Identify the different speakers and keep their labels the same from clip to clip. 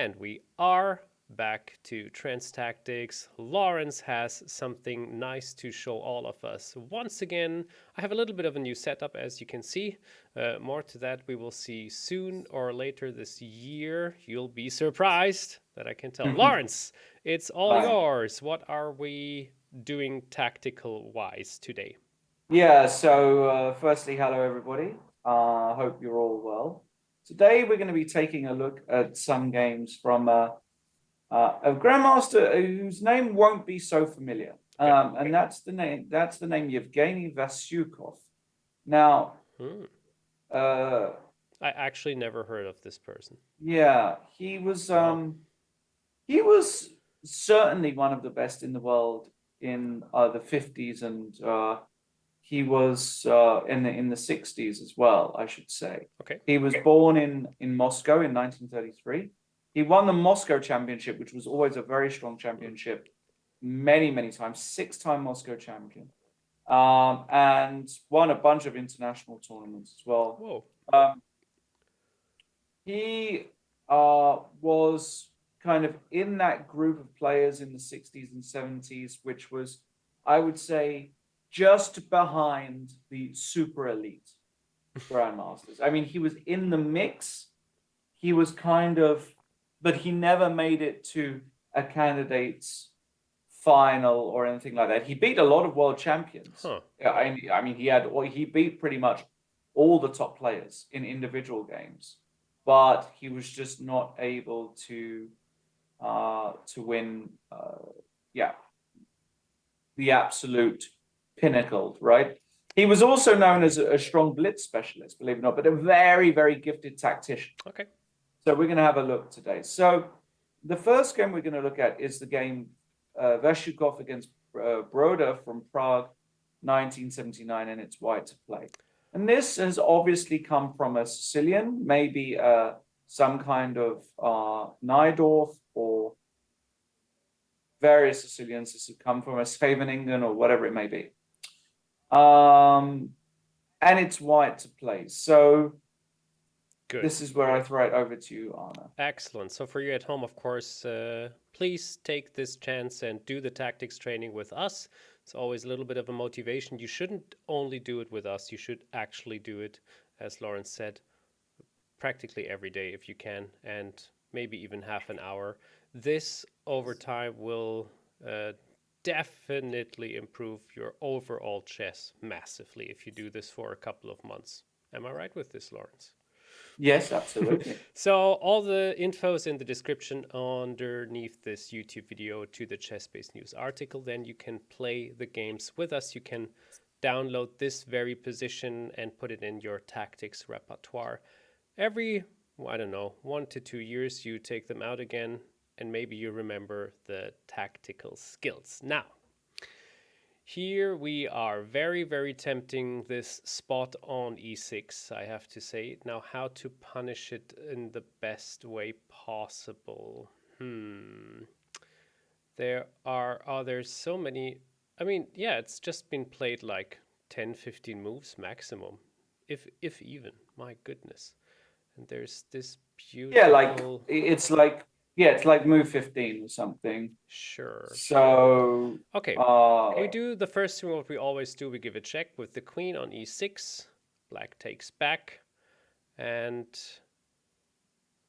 Speaker 1: And we are back to Trends Tactics. Lawrence has something nice to show all of us. Once again, I have a little bit of a new setup, as you can see. More to that we will see soon or later this year. You'll be surprised, that I can tell. Lawrence, it's all
Speaker 2: Hi.
Speaker 1: yours. What are we doing tactical-wise today?
Speaker 2: Yeah, so firstly, hello everybody. Hope you're all well. Today we're going to be taking a look at some games from a grandmaster whose name won't be so familiar.
Speaker 1: Okay.
Speaker 2: And that's the name Evgeni Vasiukov. Now,
Speaker 1: Hmm.
Speaker 2: uh,
Speaker 1: I actually never heard of this person.
Speaker 2: yeah,
Speaker 1: Wow.
Speaker 2: he was certainly one of the best in the world in the 50s, and he was in the 60s as well, I should say.
Speaker 1: Okay.
Speaker 2: He was born in Moscow in 1933. He won the Moscow Championship, which was always a very strong championship, many times, six-time Moscow champion, and won a bunch of international tournaments as well.
Speaker 1: Whoa.
Speaker 2: Um, he was kind of in that group of players in the 60s and 70s, which was, I would say, just behind the super elite grandmasters. I mean, he was in the mix. He was kind of, but he never made it to a candidate's final or anything like that. He beat a lot of world champions.
Speaker 1: Huh.
Speaker 2: I mean, he beat pretty much all the top players in individual games, but he was just not able to win. Yeah, the absolute pinnacle, right? He was also known as a strong blitz specialist, believe it or not, but a very gifted tactician.
Speaker 1: Okay.
Speaker 2: So we're going to have a look today. So the first game we're going to look at is the game Vashukov against Broda from Prague, 1979, and it's white to play. And this has obviously come from a Sicilian, maybe some kind of Najdorf or various Sicilians. This has come from a Scheveningen or whatever it may be. And it's white to play. So
Speaker 1: Good.
Speaker 2: this is where I throw it over to you, Arne.
Speaker 1: Excellent. So for you at home, of course, please take this chance and do the tactics training with us. It's always a little bit of a motivation. You shouldn't only do it with us. You should actually do it, as Lawrence said, practically every day if you can, and maybe even half an hour. This over time will definitely improve your overall chess massively if you do this for a couple of months. Am I right with this, Lawrence?
Speaker 2: Yes, absolutely.
Speaker 1: So all the info is in the description underneath this YouTube video to the ChessBase news article. Then you can play the games with us. You can download this very position and put it in your tactics repertoire. Every, I don't know, 1 to 2 years, you take them out again, and maybe you remember the tactical skills. Now, here we are, very tempting, this spot on e6, I have to say. Now, how to punish it in the best way possible? There's so many. I mean, yeah, it's just been played like 10-15 moves maximum, if even. My goodness. And there's this beautiful.
Speaker 2: It's like move 15 or something.
Speaker 1: Sure.
Speaker 2: So
Speaker 1: okay, we do the first thing what we always do. We give a check with the queen on e6. Black takes back, and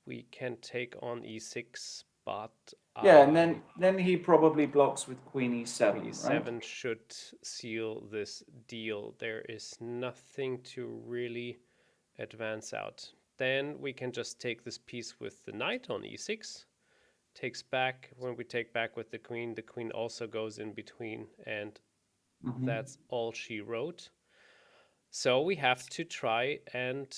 Speaker 1: we can take on e6, but
Speaker 2: and then he probably blocks with queen e7.
Speaker 1: queen e7
Speaker 2: right?
Speaker 1: should seal this deal. There is nothing to really advance out. Then we can just take this piece with the knight on e6. Takes back. When we take back with the queen also goes in between, and that's all she wrote. So we have to try and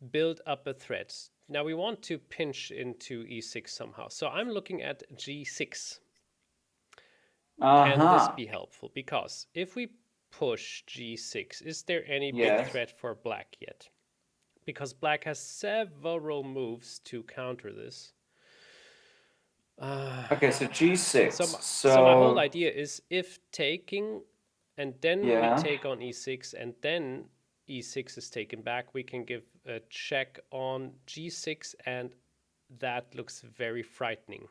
Speaker 1: build up a threat. Now we want to pinch into e6 somehow. So I'm looking at g6. Can this be helpful? Because if we push g6, is there any big threat for black yet? Because black has several moves to counter this.
Speaker 2: Okay, so g6.
Speaker 1: So my whole idea is if taking, and then we take on e6, and then e6 is taken back, we can give a check on g6 and that looks very frightening.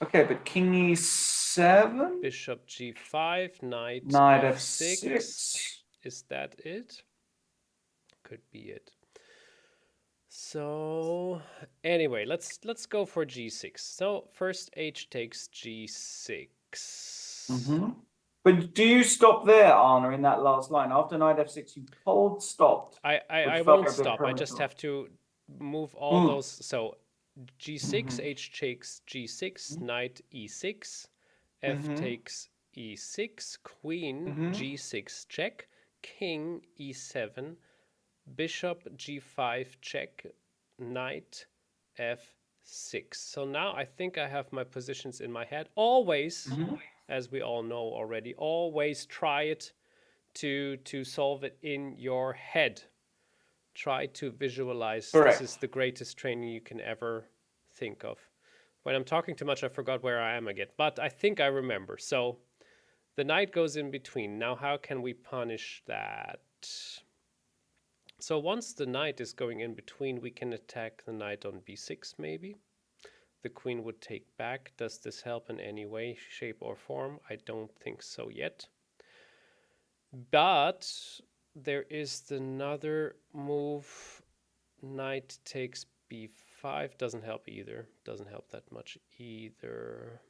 Speaker 2: Okay, but king e7?
Speaker 1: Bishop g5, knight
Speaker 2: Knight
Speaker 1: f6.
Speaker 2: f6.
Speaker 1: Is that it? Could be it. So anyway, let's go for g6. So first h takes g6.
Speaker 2: But do you stop there, Arne, in that last line? After knight f6, you cold stopped.
Speaker 1: I won't stop. I just have to move all those. So g6, h takes g6, knight e6, f takes e6, queen g6 check, king e7, bishop g5 check, knight f6. So now I think I have my positions in my head. Always, as we all know already, always try it to solve it in your head. Try to visualize.
Speaker 2: Correct.
Speaker 1: This is the greatest training you can ever think of. When I'm talking too much, I forgot where I am again, but I think I remember. So the knight goes in between. Now how can we punish that? So once the knight is going in between, we can attack the knight on b6 maybe. The queen would take back. Does this help in any way, shape or form? I don't think so yet. But there is another move. Knight takes b5. Doesn't help either. Doesn't help that much either.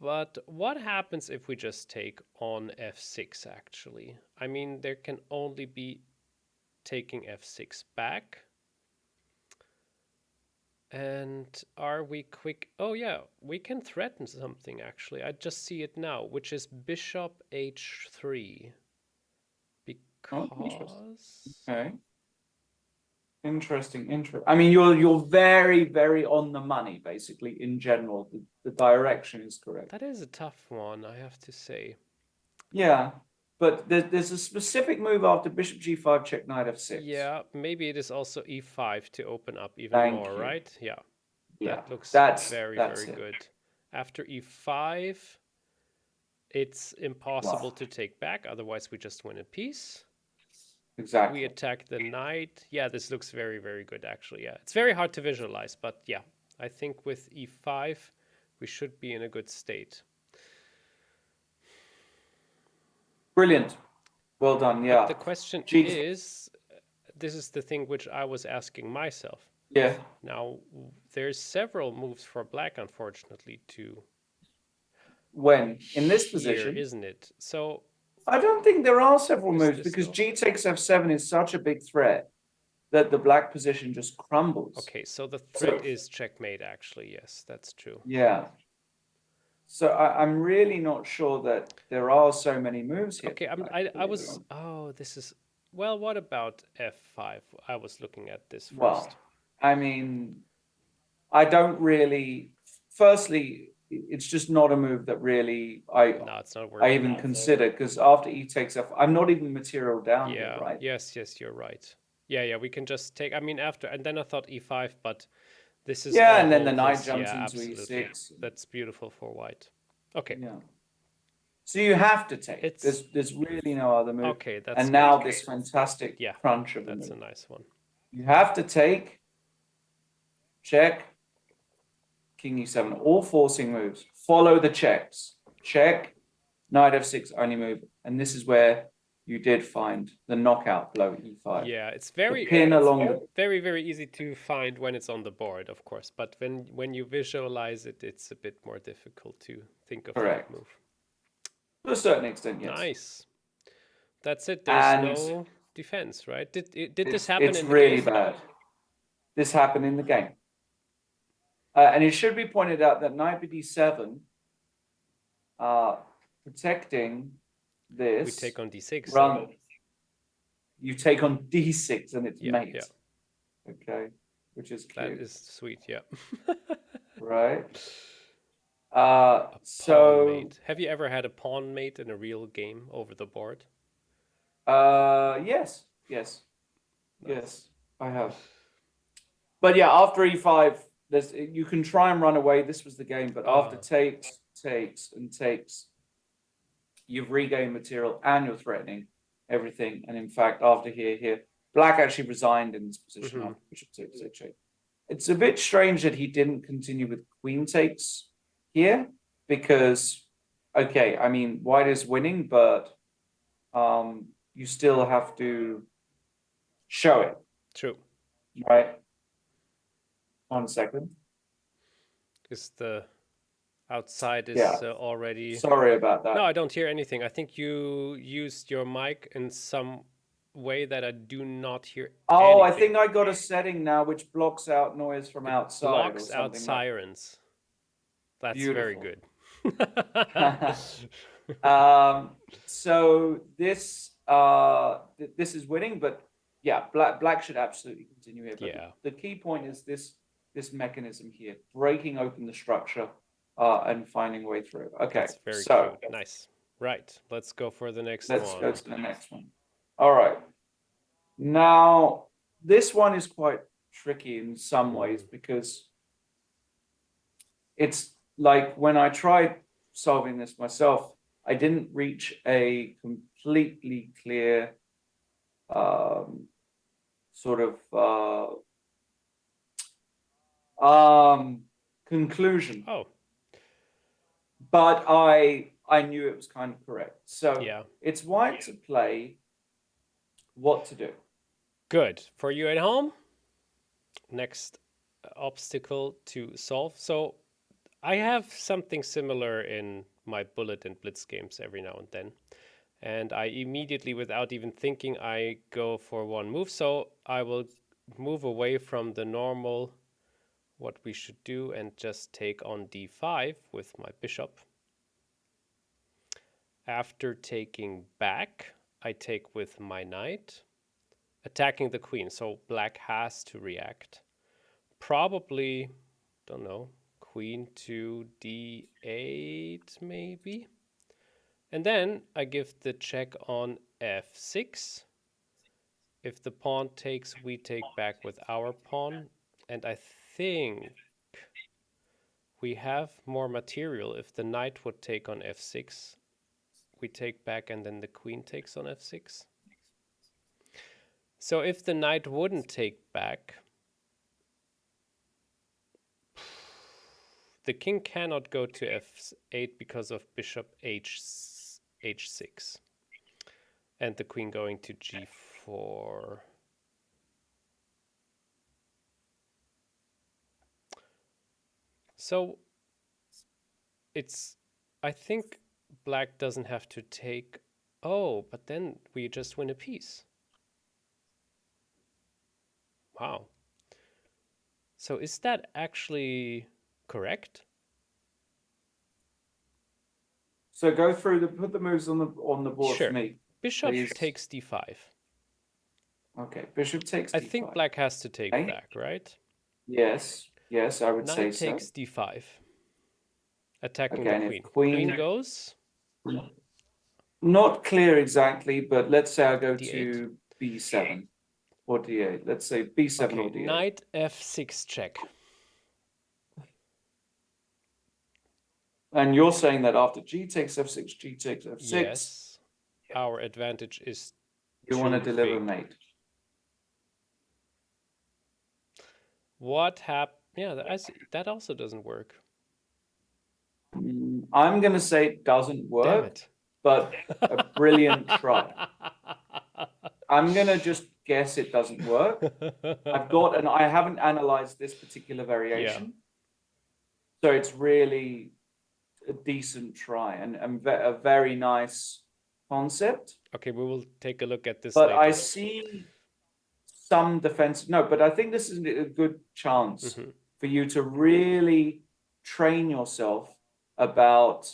Speaker 1: But what happens if we just take on f6 actually? I mean, there can only be taking f6 back. And are we quick? Oh yeah, we can threaten something actually. I just see it now, which is bishop h3. Because
Speaker 2: okay. Interesting. I mean, you're very, very on the money, basically, in general. The direction is correct.
Speaker 1: that is a tough one, I have to say.
Speaker 2: Yeah, but there's a specific move after bishop g5 check knight f6.
Speaker 1: Yeah, maybe it is also e5 to open up even
Speaker 2: Thank
Speaker 1: more,
Speaker 2: you.
Speaker 1: right? Yeah.
Speaker 2: Yeah,
Speaker 1: That looks
Speaker 2: that's
Speaker 1: very
Speaker 2: it.
Speaker 1: good. After e5, it's impossible to take back. Otherwise, we just win a piece.
Speaker 2: Exactly.
Speaker 1: We attack the knight. Yeah, this looks very, very good, actually. Yeah, it's very hard to visualize, but yeah, I think with e5, we should be in a good state.
Speaker 2: Brilliant. Well done. Yeah.
Speaker 1: But the question is, this is the thing which I was asking myself.
Speaker 2: Yeah.
Speaker 1: Now, there's several moves for black, unfortunately, to
Speaker 2: When in this
Speaker 1: here,
Speaker 2: position,
Speaker 1: isn't it? So
Speaker 2: I don't think there are several
Speaker 1: Is
Speaker 2: moves
Speaker 1: this
Speaker 2: because
Speaker 1: still-
Speaker 2: g takes f7 is such a big threat that the black position just crumbles.
Speaker 1: okay, so the threat is checkmate, actually. Yes, that's true.
Speaker 2: Yeah. So I'm really not sure that there are so many moves here.
Speaker 1: Okay, I was. Oh, this is. Well, what about f5? I was looking at this first.
Speaker 2: Well, I mean, I don't really. Firstly, it's just not a move that really
Speaker 1: No, it's not working.
Speaker 2: I even consider, because after e takes f, I'm not even material down
Speaker 1: Yeah.
Speaker 2: here, right?
Speaker 1: Yes, you're right. Yeah, we can just take. I mean, after, and then I thought e5, but this is.
Speaker 2: Yeah,
Speaker 1: all
Speaker 2: and then the knight
Speaker 1: hopeless.
Speaker 2: jumps
Speaker 1: Yeah,
Speaker 2: into
Speaker 1: absolutely.
Speaker 2: e6.
Speaker 1: That's beautiful for white. Okay.
Speaker 2: Yeah. So you have to take.
Speaker 1: It's-
Speaker 2: There's really no other move.
Speaker 1: Okay, that's
Speaker 2: And
Speaker 1: good.
Speaker 2: now this fantastic
Speaker 1: Yeah,
Speaker 2: crunch of a
Speaker 1: That's a
Speaker 2: move.
Speaker 1: nice one.
Speaker 2: You have to take, check, king e7, all forcing moves. Follow the checks. Check, knight f6, only move. And this is where you did find the knockout blow e5.
Speaker 1: Yeah, it's
Speaker 2: The
Speaker 1: very
Speaker 2: pin along the
Speaker 1: very, very easy to find when it's on the board, of course. But when you visualize it, it's a bit more difficult to think of
Speaker 2: Correct.
Speaker 1: that move.
Speaker 2: to a certain extent, yes.
Speaker 1: Nice. That's it. There's
Speaker 2: And
Speaker 1: no defense, right? Did this happen
Speaker 2: It's
Speaker 1: in the
Speaker 2: really
Speaker 1: game?
Speaker 2: bad. This happened in the game. And it should be pointed out that knight bd7, protecting this.
Speaker 1: We take on d6.
Speaker 2: Run. You take on d6 and it's
Speaker 1: Yeah,
Speaker 2: mate.
Speaker 1: yeah.
Speaker 2: Okay, which is
Speaker 1: That
Speaker 2: cute,
Speaker 1: is sweet, yeah.
Speaker 2: right?
Speaker 1: Pawn
Speaker 2: So
Speaker 1: mate. Have you ever had a pawn mate in a real game over the board?
Speaker 2: yes, yes, I have. But yeah, after e5, you can try and run away. This was the game, but after takes, you've regained material and you're threatening everything. And in fact, after here, Black actually resigned in this position
Speaker 1: Mhm.
Speaker 2: after bishop takes h8. It's a bit strange that he didn't continue with queen takes here because, okay, I mean, white is winning, but you still have to show it,
Speaker 1: True.
Speaker 2: right? 1 second.
Speaker 1: Is the outside is
Speaker 2: Yeah,
Speaker 1: already...
Speaker 2: sorry about
Speaker 1: No,
Speaker 2: that.
Speaker 1: I don't hear anything. I think you used your mic in some way that I do not hear
Speaker 2: Oh, I
Speaker 1: anything.
Speaker 2: think I got a setting now which blocks out noise from outside or
Speaker 1: Blocks
Speaker 2: something
Speaker 1: out
Speaker 2: like
Speaker 1: sirens. That's very
Speaker 2: Beautiful.
Speaker 1: good.
Speaker 2: So this this is winning, but yeah, black should absolutely continue here. But
Speaker 1: Yeah.
Speaker 2: the key point is this mechanism here, breaking open the structure and finding a way through. Okay,
Speaker 1: That's very
Speaker 2: so
Speaker 1: cute. Nice. Right. Let's go for the next
Speaker 2: let's
Speaker 1: one.
Speaker 2: go to the next one. All right. Now, this one is quite tricky in some ways because it's like when I tried solving this myself, I didn't reach a completely clear sort of conclusion.
Speaker 1: Oh.
Speaker 2: But I knew it was kind of correct. So
Speaker 1: Yeah.
Speaker 2: it's white to play what to do.
Speaker 1: Good. For you at home, next obstacle to solve. So I have something similar in my bullet and blitz games every now and then. And I immediately, without even thinking, I go for one move. So I will move away from the normal, what we should do, and just take on d5 with my bishop. After taking back, I take with my knight, attacking the queen. So black has to react. Probably, don't know, queen to d8 maybe. And then I give the check on f6. If the pawn takes, we take back with our pawn. And I think we have more material. If the knight would take on f6, we take back and then the queen takes on f6. So if the knight wouldn't take back, the king cannot go to f8 because of bishop h6. And the queen going to g4. So it's, I think black doesn't have to take, oh, but then we just win a piece. Wow. So is that actually correct?
Speaker 2: So go through put the moves on the board
Speaker 1: Sure.
Speaker 2: for me.
Speaker 1: Bishop
Speaker 2: Please.
Speaker 1: takes d5.
Speaker 2: Okay, bishop takes d5.
Speaker 1: I think black has to take back, right?
Speaker 2: Yes, yes, I would say
Speaker 1: Knight
Speaker 2: so.
Speaker 1: takes d5, attacking
Speaker 2: Okay,
Speaker 1: the
Speaker 2: and
Speaker 1: queen.
Speaker 2: if queen
Speaker 1: goes.
Speaker 2: Not clear exactly, but let's say I go
Speaker 1: d8.
Speaker 2: to b7 or d8. Let's say b7
Speaker 1: Okay,
Speaker 2: or d8.
Speaker 1: knight f6 check.
Speaker 2: And you're saying that after g takes f6, g takes f6.
Speaker 1: Yes, our advantage is
Speaker 2: you want to deliver
Speaker 1: big.
Speaker 2: mate.
Speaker 1: What happened? Yeah, that also doesn't work.
Speaker 2: I'm going to say it doesn't work.
Speaker 1: Damn it.
Speaker 2: But a brilliant try. I'm going to just guess it doesn't work. I haven't analyzed this particular variation. Yeah. So it's really a decent try and a very nice concept.
Speaker 1: Okay, we will take a look at this
Speaker 2: but
Speaker 1: later.
Speaker 2: I see some defense. No, but I think this is a good chance for you to really train yourself about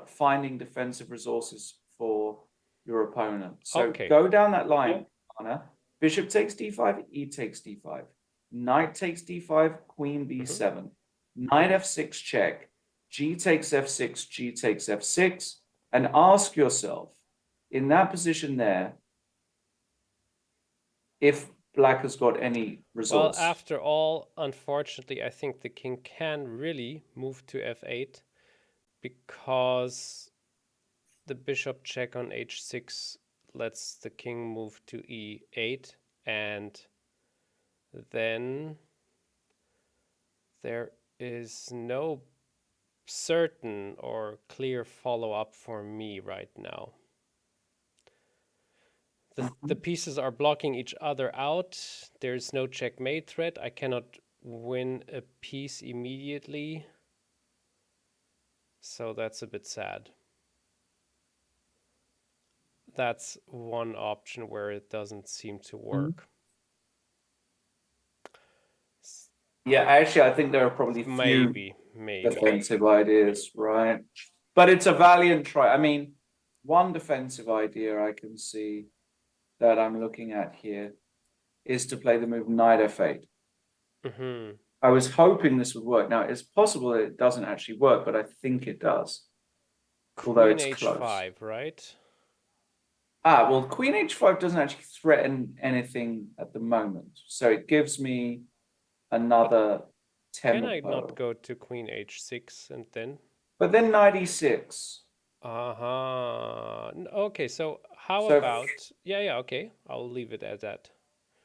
Speaker 2: finding defensive resources for your opponent. So go down that line, Arne. Bishop takes d5, e takes d5. Knight takes d5, queen b7. Knight f6 check. G takes f6, g takes f6. And ask yourself, in that position there, if black has got any resource.
Speaker 1: Well, after all, unfortunately, I think the king can really move to f8 because the bishop check on h6 lets the king move to e8, and then there is no certain or clear follow-up for me right now. The pieces are blocking each other out. There's no checkmate threat. I cannot win a piece immediately. So that's a bit sad. That's one option where it doesn't seem to work.
Speaker 2: Yeah, actually, I think there are probably
Speaker 1: Maybe.
Speaker 2: defensive ideas, right? But it's a valiant try. I mean, one defensive idea I can see that I'm looking at here is to play the move knight f8.
Speaker 1: Mm-hmm.
Speaker 2: I was hoping this would work. Now, it's possible that it doesn't actually work, but I think it does. Although it's
Speaker 1: Queen
Speaker 2: close.
Speaker 1: h5, right?
Speaker 2: Ah, well, Queen h5 doesn't actually threaten anything at the moment. So it gives me another tempo.
Speaker 1: Can I not go to Queen h6 and then?
Speaker 2: But then knight e6.
Speaker 1: Uh-huh. Okay, so how about... Yeah, okay. I'll leave it at that.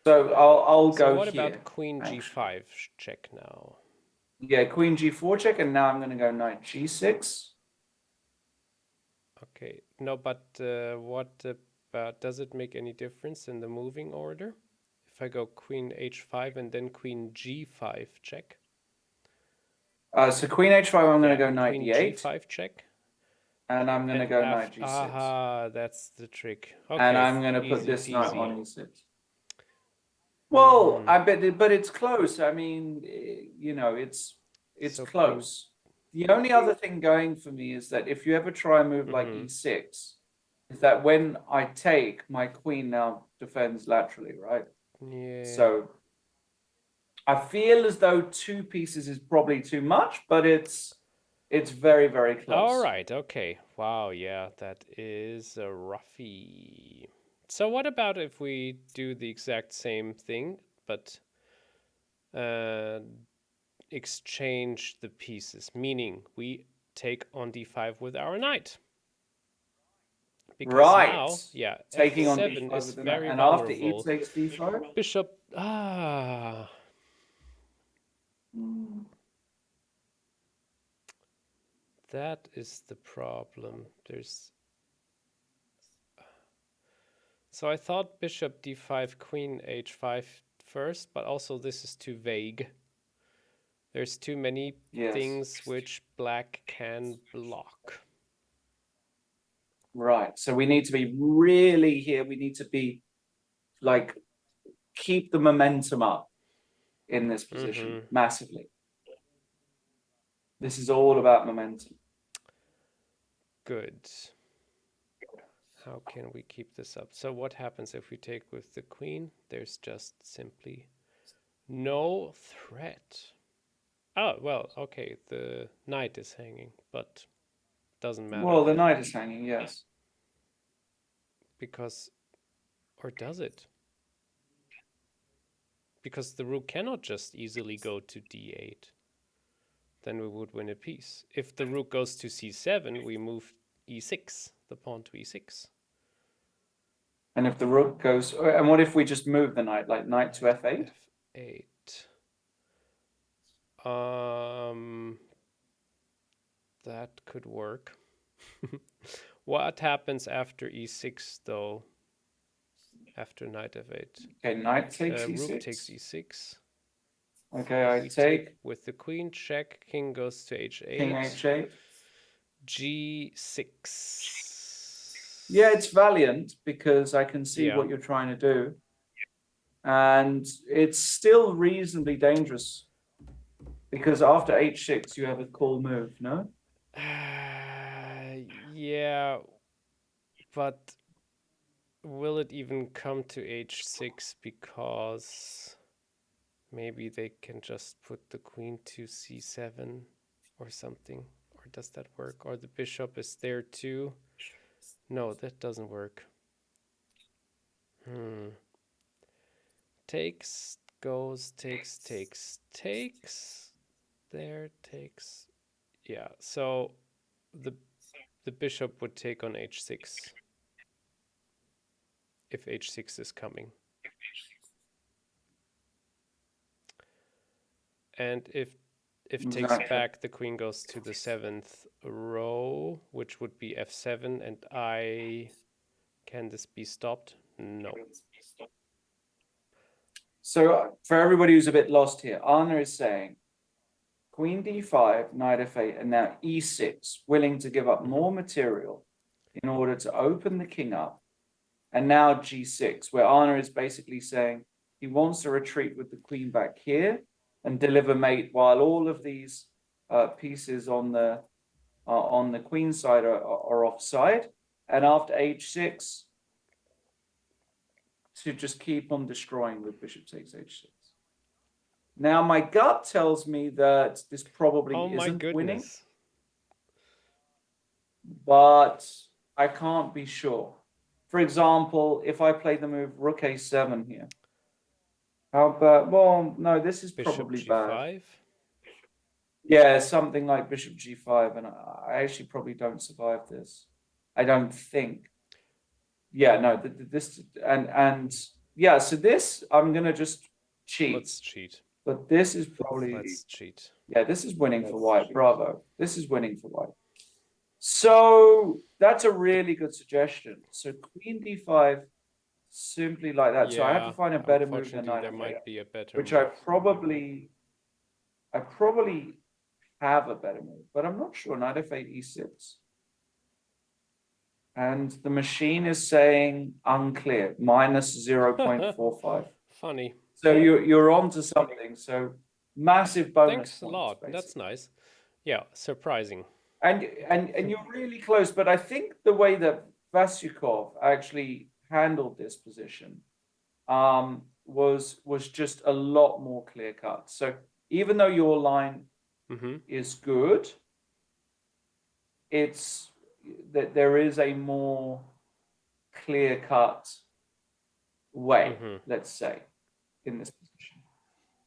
Speaker 2: So I'll go
Speaker 1: So what
Speaker 2: here,
Speaker 1: about Queen g5 check now?
Speaker 2: Yeah, Queen g4 check, and now I'm going to go knight g6.
Speaker 1: Okay. No, but what about... Does it make any difference in the moving order? If I go Queen h5 and then Queen g5 check?
Speaker 2: So Queen h5, I'm going to go knight
Speaker 1: Queen
Speaker 2: e8.
Speaker 1: g5 check.
Speaker 2: And I'm going to go knight g6.
Speaker 1: Aha, that's the trick. Okay,
Speaker 2: and I'm going to put this knight on e6. Well, I bet, but it's close. I mean, you know, it's so close. The only other thing going for me is that if you ever try a move like e6, is that when I take, my queen now defends laterally, right?
Speaker 1: Yeah.
Speaker 2: So I feel as though 2 pieces is probably too much, but it's very, very close.
Speaker 1: All right. Okay. Wow. Yeah, that is a roughie. So what about if we do the exact same thing, but exchange the pieces, meaning we take on d5 with our knight. Because now, yeah,
Speaker 2: taking
Speaker 1: f7
Speaker 2: on
Speaker 1: is
Speaker 2: d5
Speaker 1: very
Speaker 2: and
Speaker 1: vulnerable.
Speaker 2: after e takes d5?
Speaker 1: Bishop, That is the problem. So I thought bishop d5, queen h5 first, but also this is too vague. There's too many things which black can block.
Speaker 2: Right. So we need to be really here. We need to be like, keep the momentum up in this position massively. This is all about momentum.
Speaker 1: Good. How can we keep this up? So what happens if we take with the queen? There's just simply no threat. Oh, well, okay, the knight is hanging, but doesn't matter.
Speaker 2: Well, the knight is hanging, yes.
Speaker 1: Because, or does it? Because the rook cannot just easily go to d8. Then we would win a piece. If the rook goes to c7, we move e6, the pawn to e6.
Speaker 2: And if the rook goes, and what if we just move the knight, like knight to f8?
Speaker 1: f8. That could work. What happens after e6 though? After knight f8.
Speaker 2: Okay, knight takes e6.
Speaker 1: Rook takes e6.
Speaker 2: Okay, I take
Speaker 1: with the queen check. King goes to h8.
Speaker 2: King h8.
Speaker 1: g6.
Speaker 2: Yeah, it's valiant because I can see what you're trying to do. And it's still reasonably dangerous because after h6 you have a cool move, no?
Speaker 1: Yeah, but will it even come to h6 because maybe they can just put the queen to c7 or something? Or does that work? Or the bishop is there too? No, that doesn't work. Takes, goes, takes, there, takes. Yeah, so the bishop would take on h6. if h6 is coming. And if takes
Speaker 2: Exactly.
Speaker 1: back, the queen goes to the 7th row, which would be f7, and can this be stopped? No.
Speaker 2: So for everybody who's a bit lost here, Arne is saying queen d5, knight f8, and now e6, willing to give up more material in order to open the king up. And now g6, where Arne is basically saying he wants to retreat with the queen back here and deliver mate while all of these pieces on the queen side are offside. And after h6, to just keep on destroying with bishop takes h6. Now, my gut tells me that this probably isn't winning, but I can't be sure. For example, if I play the move rook a7 here, how about, well, no, this is
Speaker 1: Bishop
Speaker 2: probably
Speaker 1: g5?
Speaker 2: bad. Yeah, something like bishop g5, and I actually probably don't survive this. I don't think. Yeah, no, this, and yeah, so this, I'm going to just cheat.
Speaker 1: Let's cheat.
Speaker 2: But this is probably,
Speaker 1: let's cheat.
Speaker 2: Yeah, this is winning for white. Bravo. This is winning for white. So that's a really good suggestion. So queen d5, simply like that.
Speaker 1: Yeah,
Speaker 2: so I have to find a better move than knight
Speaker 1: there
Speaker 2: f8,
Speaker 1: might be a better
Speaker 2: which
Speaker 1: move.
Speaker 2: I probably have a better move, but I'm not sure. Knight f8, e6. And the machine is saying unclear, minus 0.45.
Speaker 1: Funny.
Speaker 2: So you're on to something. So massive bonus.
Speaker 1: Thanks a lot. Basically. That's nice. Yeah, surprising.
Speaker 2: And you're really close, but I think the way that Vasiukov actually handled this position was just a lot more clear cut. So even though your line is good, it's that there is a more clear cut way, let's say, in this position.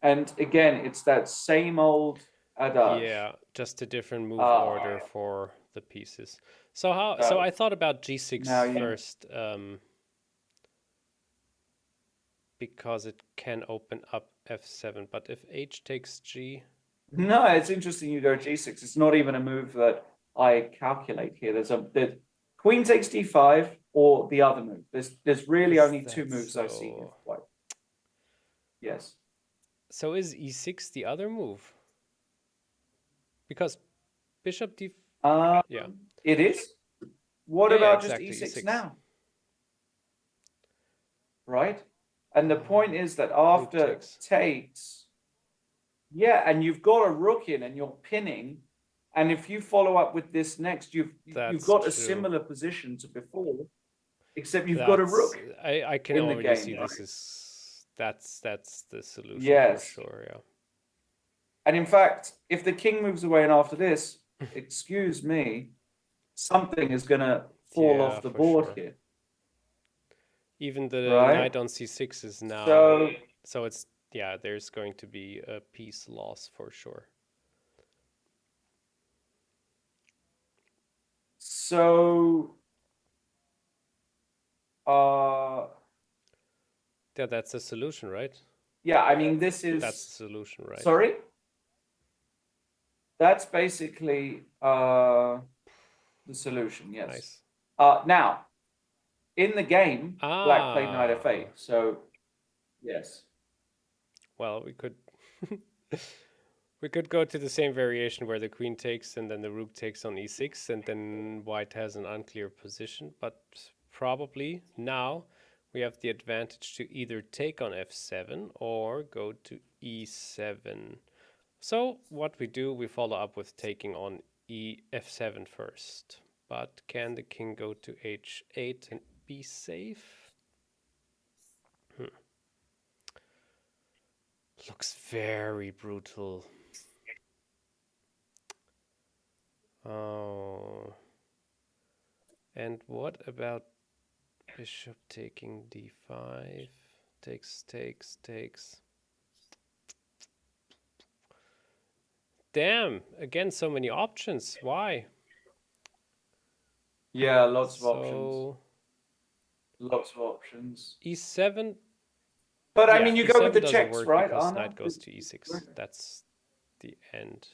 Speaker 2: And again, it's that same old adage.
Speaker 1: Yeah, just a different move order for the pieces. So so I thought about g6 first, because it can open up f7. But if h takes g,
Speaker 2: no, it's interesting you go g6. It's not even a move that I calculate here. There's queen takes d5 or the other move. There's really only two moves I see here for white. Yes.
Speaker 1: So is e6 the other move? Because bishop d.
Speaker 2: Yeah, it is. What about exactly, just e6 now? Right, and the point is that after takes, yeah, and you've got a rook in, and you're pinning, and if you follow up with this next, you've got a similar position to before, except you've got a rook.
Speaker 1: I can already see this is that's the solution.
Speaker 2: Yes,
Speaker 1: for sure. Yeah.
Speaker 2: And in fact, if the king moves away and after this, excuse me, something is going to fall off the board here.
Speaker 1: Even the knight on c6 is now. So it's, yeah, there's going to be a piece loss for sure.
Speaker 2: So,
Speaker 1: yeah, that's the solution, right?
Speaker 2: Yeah, I mean, that's the
Speaker 1: solution, right?
Speaker 2: Sorry? That's basically the solution, yes.
Speaker 1: Nice.
Speaker 2: Now, in the game, black played knight f8, so yes.
Speaker 1: Well, we could we could go to the same variation where the queen takes and then the rook takes on e6 and then white has an unclear position, but probably now we have the advantage to either take on f7 or go to e7. So what we do, we follow up with taking on f7 first. But can the king go to h8 and be safe? Looks very brutal. Oh. And what about bishop taking d5? Takes. Damn, again, so many options. Why?
Speaker 2: Yeah, lots of options. Lots of options.
Speaker 1: E7.
Speaker 2: But I
Speaker 1: Yeah,
Speaker 2: mean, you go with
Speaker 1: E7
Speaker 2: the
Speaker 1: doesn't
Speaker 2: checks,
Speaker 1: work
Speaker 2: right,
Speaker 1: because
Speaker 2: Arne?
Speaker 1: knight goes to E6. That's the end.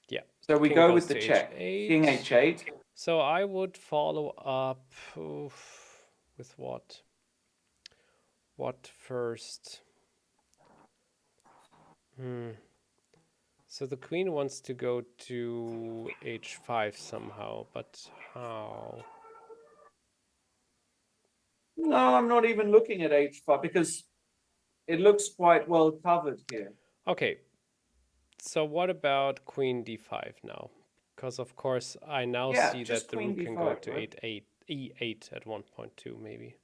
Speaker 1: Yeah.
Speaker 2: So we
Speaker 1: King
Speaker 2: go
Speaker 1: goes
Speaker 2: with the
Speaker 1: to
Speaker 2: check.
Speaker 1: H8.
Speaker 2: King H8.
Speaker 1: So I would follow up with what? What first? So the queen wants to go to H5 somehow, but how?
Speaker 2: No, I'm not even looking at H5 because it looks quite well covered here.
Speaker 1: Okay. So what about queen D5 now? Because of course I now see that the rook can go to
Speaker 2: right?
Speaker 1: E8 at 1.2 maybe.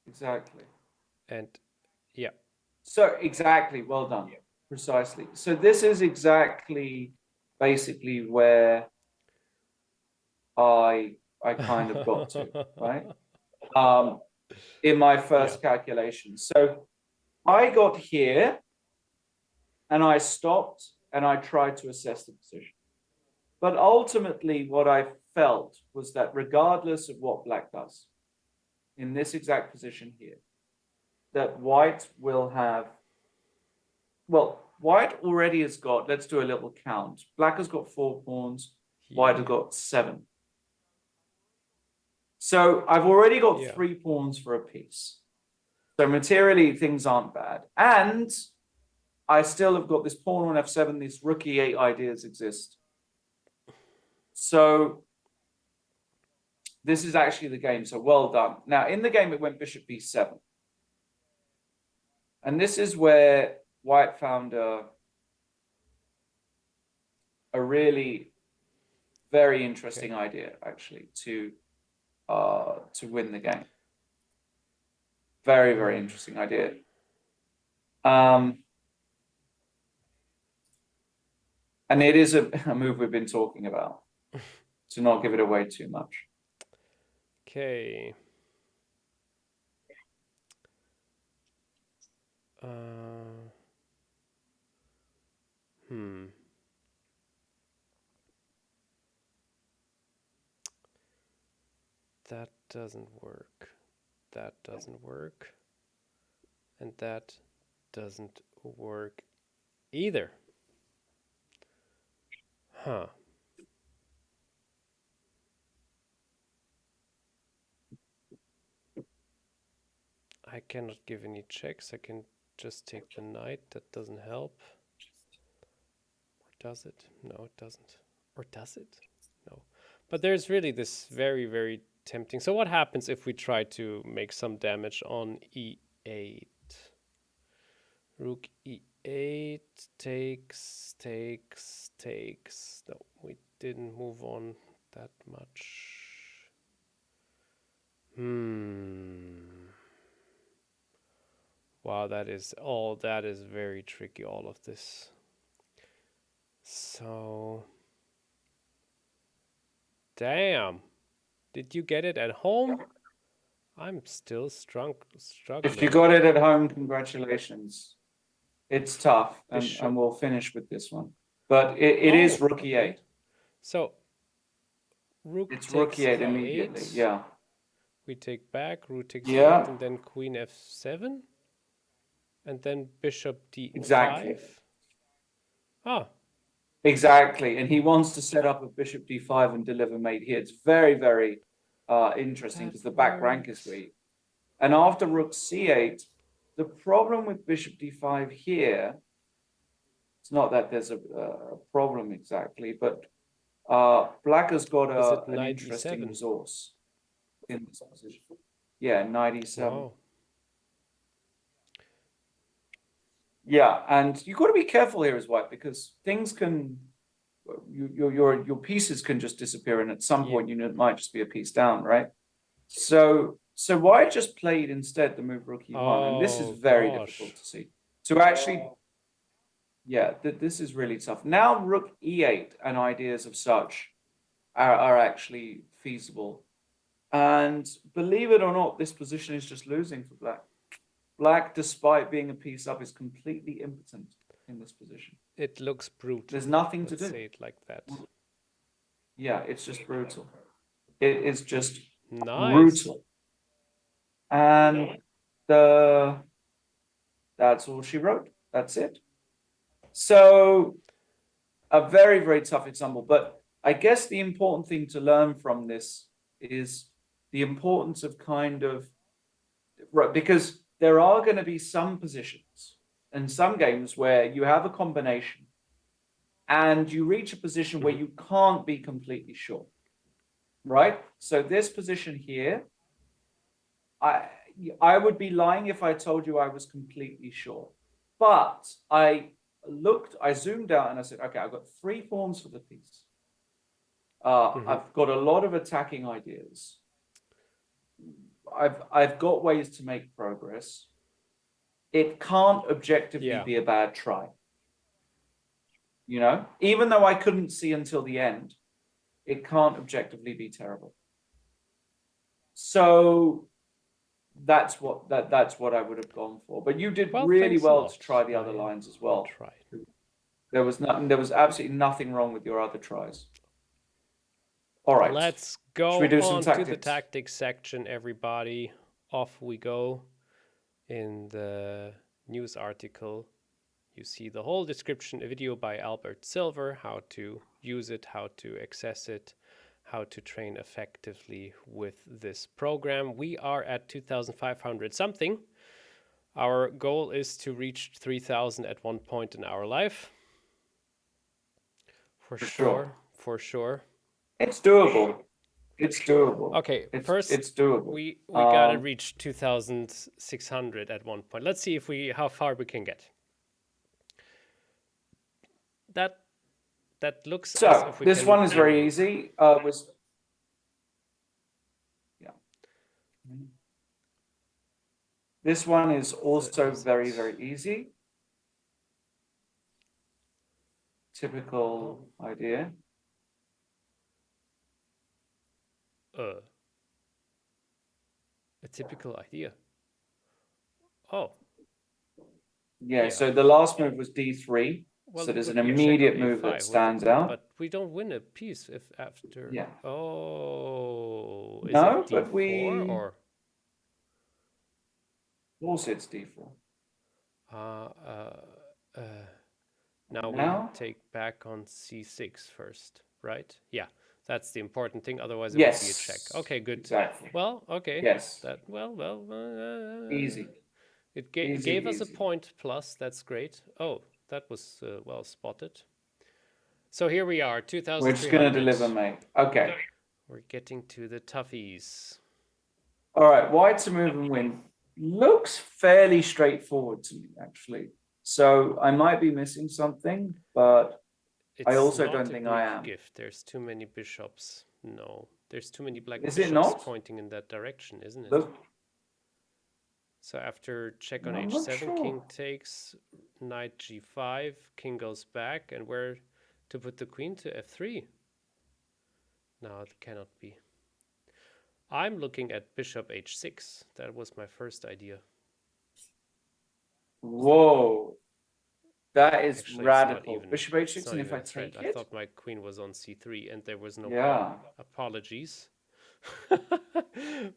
Speaker 2: Exactly.
Speaker 1: And yeah.
Speaker 2: So exactly, well done. Precisely. So this is exactly basically where I kind of got to, right? In my first calculation. So I got here and I stopped and I tried to assess the position. But ultimately, what I felt was that regardless of what black does in this exact position here, that white will have, well, white already has got, let's do a little count. Black has got 4 pawns, white has got 7. So I've already got 3 pawns for a piece. So materially, things aren't bad. And I still have got this pawn on f7, these rook e8 ideas exist. So this is actually the game. So well done. Now, in the game, it went bishop b7. And this is where white found a really very interesting idea, actually, to win the game. Very, very interesting idea. And it is a move we've been talking about, to not give it away too much.
Speaker 1: Okay. That doesn't work. That doesn't work. And that doesn't work either. Huh. I cannot give any checks. I can just take the knight. That doesn't help. Or does it? No, it doesn't. Or does it? No. But there's really this very, very tempting. So what happens if we try to make some damage on E8? Rook E8 takes. No, we didn't move on that much. Wow, that is very tricky, all of this. So, damn. Did you get it at home? I'm still struggling.
Speaker 2: If you got it at home, congratulations. It's tough, and we'll finish with this one. But it is rook e8.
Speaker 1: So, rook
Speaker 2: it's
Speaker 1: takes
Speaker 2: rook e8
Speaker 1: E8.
Speaker 2: immediately, yeah.
Speaker 1: We take back, rook takes E8, and then queen f7. And then bishop d5.
Speaker 2: Exactly.
Speaker 1: Ah.
Speaker 2: Exactly. And he wants to set up a bishop d5 and deliver mate here. It's very, very interesting because the back rank is weak. And after rook c8, the problem with bishop d5 here, it's not that there's a problem exactly, but black has got an interesting resource in this position. Yeah, knight e7. Wow. Yeah, and you've got to be careful here as white because things can, your pieces can just disappear, and at some point you know, it might just be a piece down, right? So white just played instead the move rook e1, and this is very difficult to see. So actually, yeah, this is really tough. Now rook e8 and ideas of such are actually feasible, and believe it or not, this position is just losing for black. Black, despite being a piece up, is completely impotent in this position.
Speaker 1: It looks brutal.
Speaker 2: There's nothing to do.
Speaker 1: Say it like that.
Speaker 2: Yeah, it's just brutal. It is just
Speaker 1: Nice.
Speaker 2: brutal. And that's all she wrote. That's it. So a very, very tough example. But I guess the important thing to learn from this is the importance of because there are going to be some positions and some games where you have a combination and you reach a position where you can't be completely sure, right? So this position here, I would be lying if I told you I was completely sure. But I zoomed out and I said, okay, I've got 3 forms for the piece. I've got a lot of attacking ideas. I've got ways to make progress. It can't objectively be a bad try. You know, even though I couldn't see until the end, it can't objectively be terrible. So that's what I would have gone for. But you did really well to try the other lines as well. There was absolutely nothing wrong with your other tries. All right.
Speaker 1: Let's go
Speaker 2: Should we do
Speaker 1: on
Speaker 2: some
Speaker 1: to the tactics section, everybody. Off we go. In the news article, you see the whole description, a video by Albert Silver, how to use it, how to access it, how to train effectively with this program. We are at 2,500 something. Our goal is to reach 3,000 at one point in our life. For sure.
Speaker 2: It's doable. It's doable.
Speaker 1: Okay, first
Speaker 2: it's doable.
Speaker 1: We gotta reach 2,600 at one point. Let's see how far we can get. That looks.
Speaker 2: So this one is very easy. This one is also very, very easy. Typical idea.
Speaker 1: A typical idea. Oh.
Speaker 2: Yeah, so the last move was d3. Well, so there's an immediate move that stands out.
Speaker 1: But we don't win a piece if after.
Speaker 2: Yeah.
Speaker 1: Oh. Is
Speaker 2: no,
Speaker 1: it D4
Speaker 2: but we.
Speaker 1: Or?
Speaker 2: Of course, it's d4.
Speaker 1: Now we take back on c6 first, right? Yeah. That's the important thing. Otherwise, it would be a check. Okay, good.
Speaker 2: Exactly.
Speaker 1: Well, okay.
Speaker 2: Yes.
Speaker 1: Easy. It gave us a point plus. That's great. Oh, that was well spotted. So here we are, 2,300.
Speaker 2: We're just going to deliver, mate. Okay.
Speaker 1: We're getting to the toughies.
Speaker 2: All right. White to move and win looks fairly straightforward to me, actually. So I might be missing something, but I also don't think I am.
Speaker 1: Gift. There's too many bishops. No, there's too many black
Speaker 2: bishops
Speaker 1: pointing in that direction, isn't it?
Speaker 2: Look.
Speaker 1: So after check on h7, king takes, knight g5, king goes back, and where to put the queen? To f3? No, it cannot be. I'm looking at bishop h6. That was my first idea.
Speaker 2: Whoa. That is actually radical. Bishop h6, and if I take it?
Speaker 1: I thought my queen was on c3, and there was no
Speaker 2: pawn.
Speaker 1: Apologies.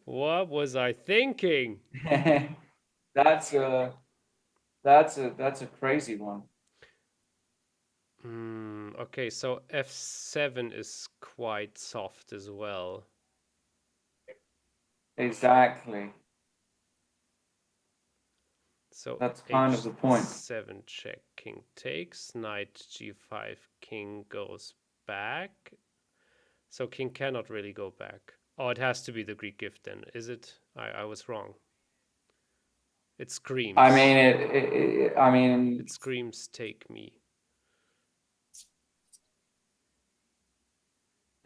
Speaker 1: What was I thinking?
Speaker 2: That's a crazy one.
Speaker 1: Okay, so f7 is quite soft as well.
Speaker 2: Exactly.
Speaker 1: So
Speaker 2: that's kind of the point.
Speaker 1: 7 check, king takes, knight g5, king goes back. So king cannot really go back. Oh, it has to be the Greek gift then, is it? I was wrong. It screams.
Speaker 2: I mean,
Speaker 1: it screams, take me.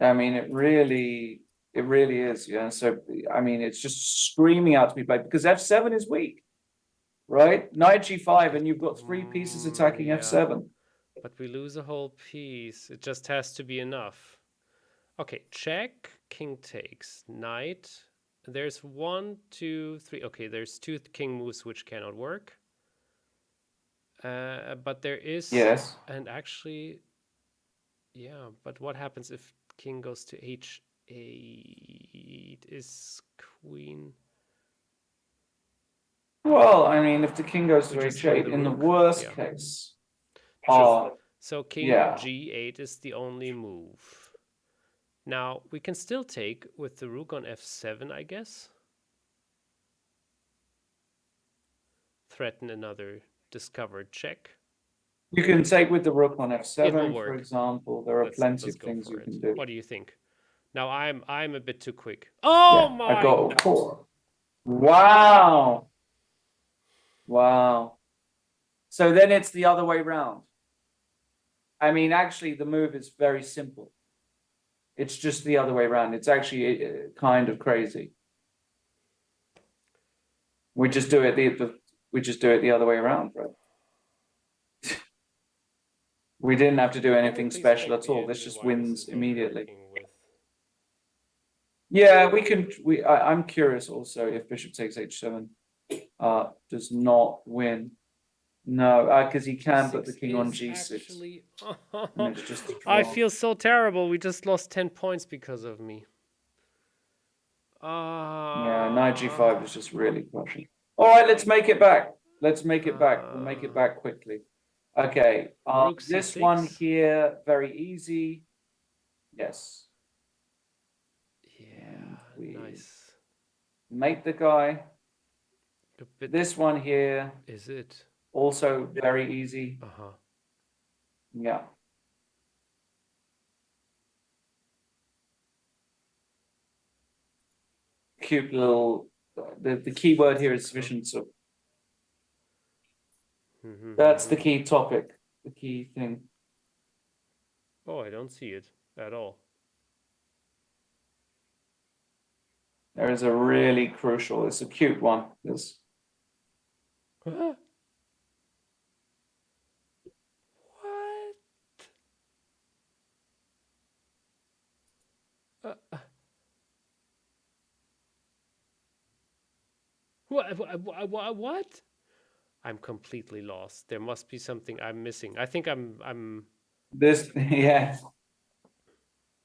Speaker 2: I mean, it really is, yeah. So, I mean, it's just screaming out to be played because f7 is weak, right? Knight g5, and you've got 3 pieces attacking f7.
Speaker 1: But we lose a whole piece. It just has to be enough. Okay, check, king takes, knight. There's 1, 2, 3. Okay, there's 2 king moves which cannot work. But there is... And actually... Yeah, but what happens if king goes to h8? G8 is queen.
Speaker 2: Well, I mean, if the king goes to
Speaker 1: We just win
Speaker 2: H8,
Speaker 1: the
Speaker 2: in the
Speaker 1: rook.
Speaker 2: worst
Speaker 1: Yeah.
Speaker 2: case,
Speaker 1: True. So king
Speaker 2: yeah.
Speaker 1: G8 is the only move. Now, we can still take with the rook on F7, I guess. Threaten another discovered check.
Speaker 2: You can take with the rook on
Speaker 1: It will
Speaker 2: F7,
Speaker 1: work.
Speaker 2: for example. There are plenty
Speaker 1: Let's
Speaker 2: of
Speaker 1: go
Speaker 2: things
Speaker 1: for
Speaker 2: you
Speaker 1: it.
Speaker 2: can do.
Speaker 1: What do you think? Now I'm a bit too quick. Oh
Speaker 2: Yeah,
Speaker 1: my!
Speaker 2: I got 4. Wow. Wow. So then it's the other way round. I mean, actually, the move is very simple. It's just the other way around. It's actually kind of crazy. We just do it the other way around, right? We didn't have to do anything special at all. This just wins immediately. Yeah, we can. I'm curious also if bishop takes h7 does not win. No, because he can put the king on g6.
Speaker 1: Actually,
Speaker 2: And it's just a
Speaker 1: I
Speaker 2: draw.
Speaker 1: feel so terrible. We just lost 10 points because of me.
Speaker 2: Yeah, knight g5 is just really crushing. All right, let's make it back. Let's make it back. We'll make it back quickly. Okay, this
Speaker 1: C6.
Speaker 2: one here, very easy. Yes.
Speaker 1: Yeah, nice.
Speaker 2: Make the guy. This one here.
Speaker 1: Is it?
Speaker 2: Also very easy.
Speaker 1: Uh-huh.
Speaker 2: Yeah. Cute little, the key word here is sufficient. So that's the key topic, the key thing.
Speaker 1: Oh, I don't see it at all.
Speaker 2: There is a really crucial, it's a cute one. This.
Speaker 1: What? What? I'm completely lost. There must be something I'm missing. I think I'm
Speaker 2: This, yeah.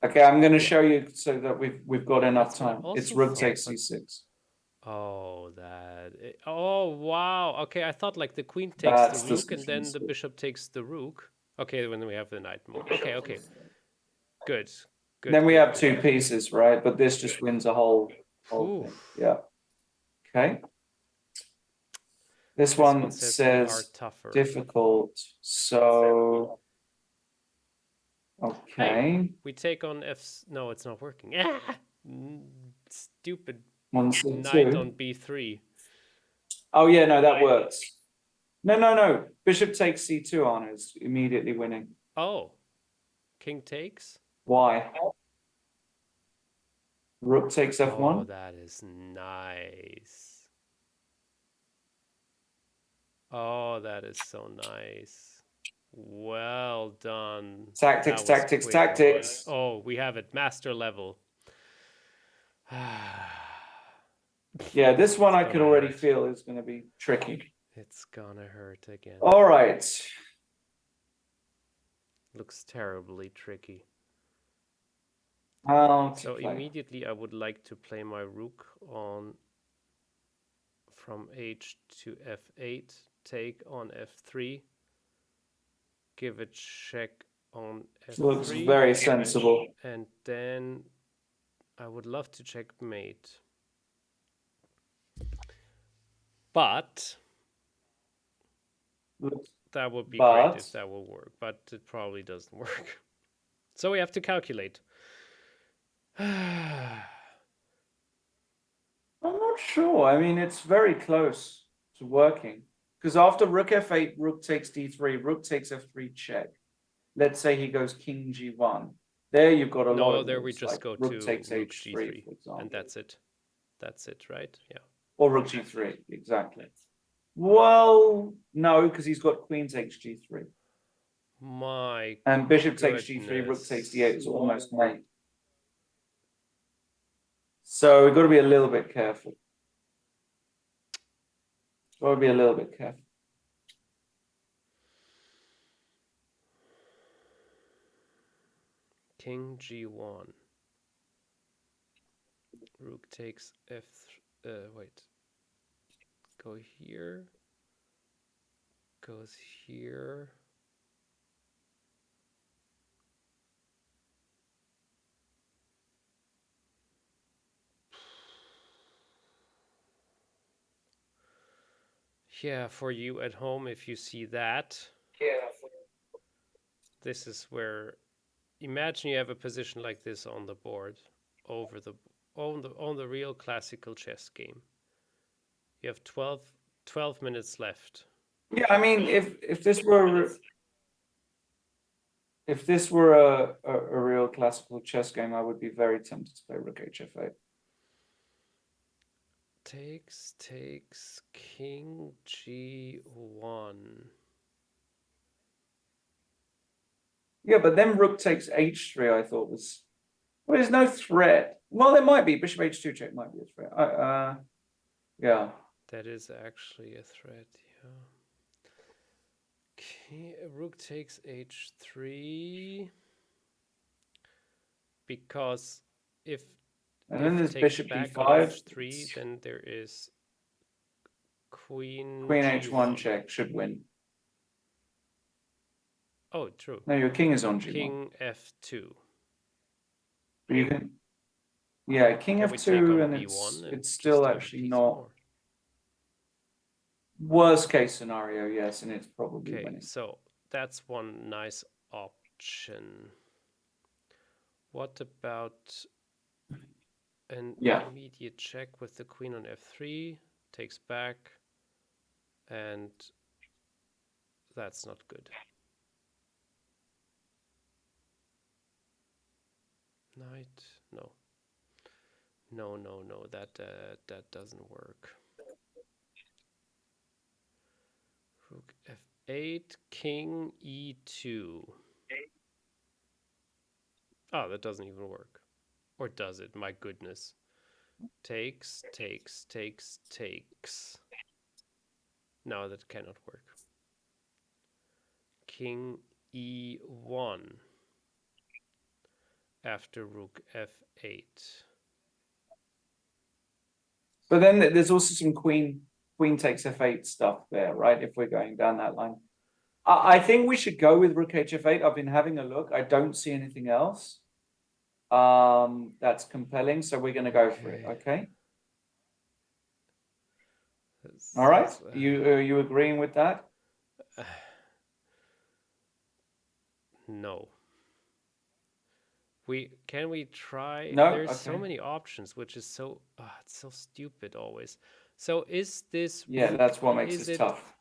Speaker 2: Okay, I'm going to show you so that we've got enough time. It's rook takes c6.
Speaker 1: Oh, oh, wow. Okay, I thought like the queen takes the rook and then the bishop takes the rook. Okay, when we have the knight move. Okay. Good.
Speaker 2: Then we have 2 pieces, right? But this just wins a whole thing. Yeah. Okay. This one says difficult. So, okay.
Speaker 1: Hey, we take on no, it's not working. Stupid knight on b3.
Speaker 2: Oh, yeah, no, that works. No. Bishop takes c2 on is immediately winning.
Speaker 1: Oh. King takes?
Speaker 2: Why? Rook takes f1.
Speaker 1: Oh, that is nice. Oh, that is so nice. Well done.
Speaker 2: Tactics.
Speaker 1: Oh, we have it. Master level.
Speaker 2: Yeah, this one I could already feel is going to be tricky.
Speaker 1: It's gonna hurt again.
Speaker 2: All right.
Speaker 1: Looks terribly tricky. So immediately I would like to play my rook on from h to f8, take on f3, give a check on f3.
Speaker 2: Looks very sensible.
Speaker 1: And then I would love to checkmate. But that would be great if that will work, but it probably doesn't work. So we have to calculate.
Speaker 2: I'm not sure. I mean, it's very close to working. Because after rook f8, rook takes d3, rook takes f3 check. Let's say he goes king g1. There you've got a lot of
Speaker 1: there
Speaker 2: moves,
Speaker 1: we just
Speaker 2: like
Speaker 1: go
Speaker 2: rook
Speaker 1: to
Speaker 2: takes
Speaker 1: rook
Speaker 2: h3,
Speaker 1: g3,
Speaker 2: for example.
Speaker 1: and that's it. That's it, right? Yeah.
Speaker 2: Or rook g3, exactly. Well, no, because he's got queen takes g3. And bishop takes g3, rook takes d8 is almost mate. So we've got to be a little bit careful. Got to be a little bit careful.
Speaker 1: King g1. Rook takes f. Wait. Go here. Goes here. Yeah, for you at home, if you see that, this is where, imagine you have a position like this on the board, over the on the real classical chess game. You have 12 minutes left.
Speaker 2: Yeah, I mean, if this were a real classical chess game, I would be very tempted to play Rook HF8.
Speaker 1: Takes King G1.
Speaker 2: Yeah, but then Rook takes H3, I thought was. Well, there's no threat. Well, there might be. Bishop H2 check might be a threat. Yeah.
Speaker 1: That is actually a threat, yeah. Rook takes H3. Because if
Speaker 2: And then there's
Speaker 1: takes
Speaker 2: Bishop
Speaker 1: back
Speaker 2: E5.
Speaker 1: on H3, then there is Queen
Speaker 2: H1
Speaker 1: G1.
Speaker 2: check should win.
Speaker 1: Oh, true.
Speaker 2: No, your king is on G1.
Speaker 1: King F2.
Speaker 2: But you can. Yeah, King
Speaker 1: Can we take
Speaker 2: F2,
Speaker 1: on
Speaker 2: and
Speaker 1: B1
Speaker 2: it's still
Speaker 1: just have a
Speaker 2: actually
Speaker 1: piece
Speaker 2: not.
Speaker 1: more?
Speaker 2: Worst case scenario, yes, and it's probably
Speaker 1: Okay,
Speaker 2: winning.
Speaker 1: so that's one nice option. What about an immediate check with the queen on F3? Takes back, and that's not good. Knight, no. No, that doesn't work. Rook F8, King E2. Oh, that doesn't even work. Or does it? My goodness. Takes. No, that cannot work. King E1 after Rook F8.
Speaker 2: But then there's also some queen takes F8 stuff there, right? If we're going down that line. I think we should go with Rook HF8. I've been having a look. I don't see anything else that's compelling, so we're going to go for it, okay? All right. Are you agreeing with that?
Speaker 1: No. Can we try?
Speaker 2: No.
Speaker 1: There's so many options, which is so it's so stupid always. So is this?
Speaker 2: Yeah, that's what makes it tough.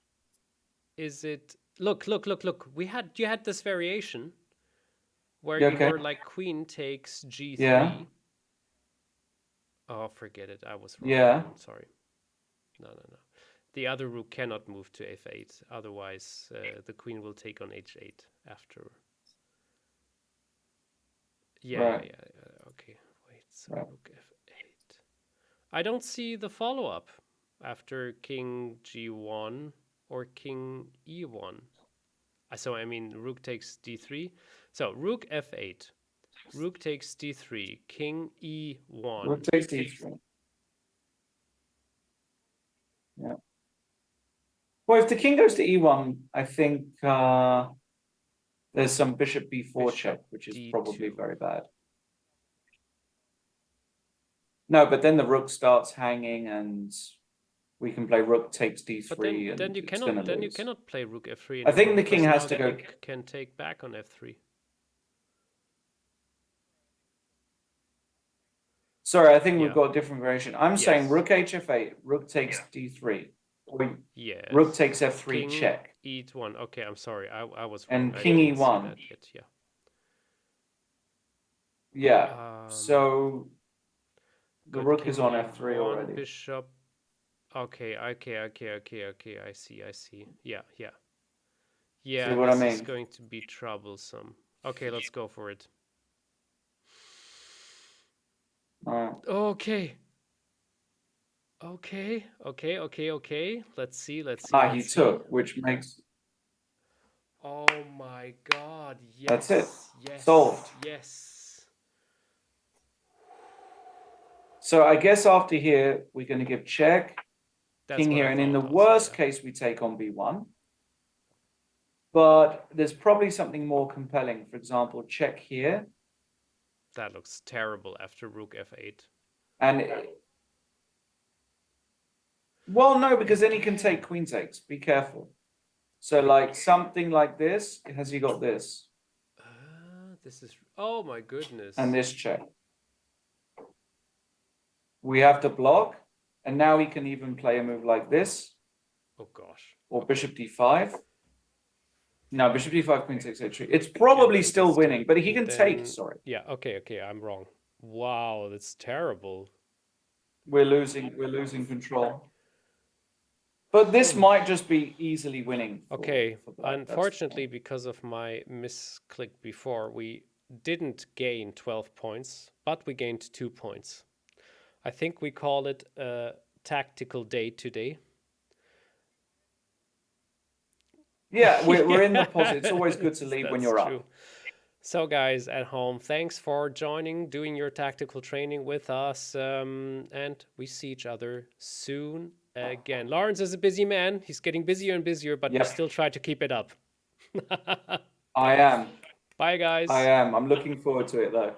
Speaker 1: Is it? Look! You had this variation where you were like queen takes G3.
Speaker 2: Yeah.
Speaker 1: Oh, forget it. I was wrong.
Speaker 2: Yeah.
Speaker 1: Sorry. No. The other rook cannot move to F8. Otherwise, the queen will take on H8 after. Yeah. Okay. Wait. So Rook F8. I don't see the follow-up after King G1 or King E1. So I mean, Rook takes D3. So Rook F8. Rook takes D3. King E1.
Speaker 2: Rook takes D3. Yeah. Well, if the king goes to E1, I think there's some bishop B4 check, which is D2. Probably very bad. No, but then the rook starts hanging, and we can play rook takes D3. But
Speaker 1: then you cannot play rook F3.
Speaker 2: I think the king has to go.
Speaker 1: Can take back on F3.
Speaker 2: Sorry, I think we've got a different variation. I'm saying rook HF8, rook takes D3. Or rook takes F3
Speaker 1: king
Speaker 2: check.
Speaker 1: E1. Okay, I'm sorry. I was wrong.
Speaker 2: And king E1. Yeah. So the rook is on F3 already.
Speaker 1: Bishop. Okay. I see. Yeah. Yeah,
Speaker 2: see what
Speaker 1: this
Speaker 2: I mean?
Speaker 1: is going to be troublesome. Okay, let's go for it. Okay. Let's see.
Speaker 2: He took, which makes.
Speaker 1: Oh my God! Yes.
Speaker 2: That's it.
Speaker 1: Yes.
Speaker 2: Solved.
Speaker 1: Yes.
Speaker 2: So I guess after here, we're going to give check,
Speaker 1: That's
Speaker 2: king
Speaker 1: what
Speaker 2: here,
Speaker 1: I
Speaker 2: and in the
Speaker 1: thought also,
Speaker 2: worst
Speaker 1: yeah.
Speaker 2: case, we take on b1. But there's probably something more compelling. For example, check here.
Speaker 1: That looks terrible after rook f8.
Speaker 2: And well, no, because then he can take queen takes. Be careful. So like something like this, has he got this?
Speaker 1: This is, oh my goodness.
Speaker 2: And this check. We have to block. And now he can even play a move like this.
Speaker 1: Oh gosh.
Speaker 2: Or bishop d5. No, bishop d5, queen takes h3. It's probably still winning, but he can take, sorry.
Speaker 1: Yeah, okay, I'm wrong. Wow, that's terrible.
Speaker 2: We're losing control. But this might just be easily winning.
Speaker 1: Okay, unfortunately, because of my misclick before, we didn't gain 12 points, but we gained 2 points. I think we call it a tactical day today.
Speaker 2: Yeah, we're in the positive. It's always good to leave when you're up.
Speaker 1: So guys at home, thanks for joining, doing your tactical training with us, and we see each other soon again. Lawrence is a busy man. He's getting busier and busier, but we still try to keep it up.
Speaker 2: I am.
Speaker 1: Bye, guys.
Speaker 2: I am. I'm looking forward to it, though.